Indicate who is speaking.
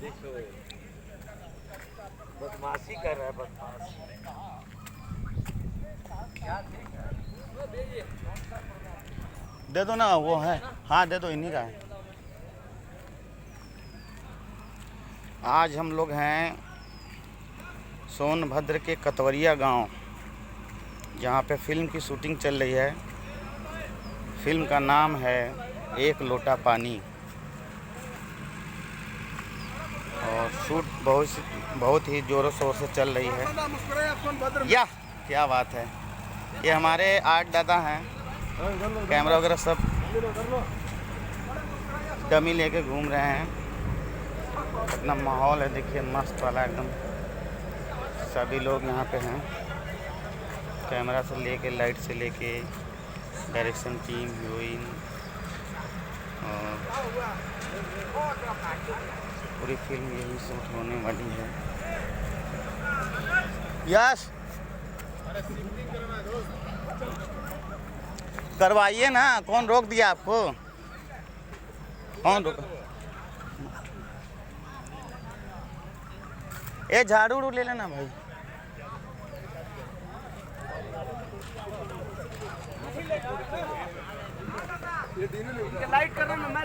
Speaker 1: देखो बदमाशी कर रहा है, बदमाश।
Speaker 2: दे दो ना, वो है। हाँ दे दो, इन्हीं का है। आज हम लोग हैं सोनभद्र के कतवरिया गांव, जहाँ पे फिल्म की शूटिंग चल रही है। फिल्म का नाम है एक लोटा पानी, और शूट बहुत ही ज़ोरों शोर से चल रही है। या क्या बात है। ये हमारे आर्ट दादा हैं, कैमरा वगैरह सब डमी लेके घूम रहे हैं। अपना माहौल है, देखिए मस्त वाला एकदम। सभी लोग यहाँ पे हैं, कैमरा से लेके, लाइट से लेके, डायरेक्शन टीम, हीरोइन, और पूरी फिल्म यही शूट होने वाली है। यस करवाइए ना, कौन रोक दिया आपको? कौन रोक? ए झाड़ू उड़ू ले लेना भाई।
Speaker 1: लाइट कर रहा हूँ मैं,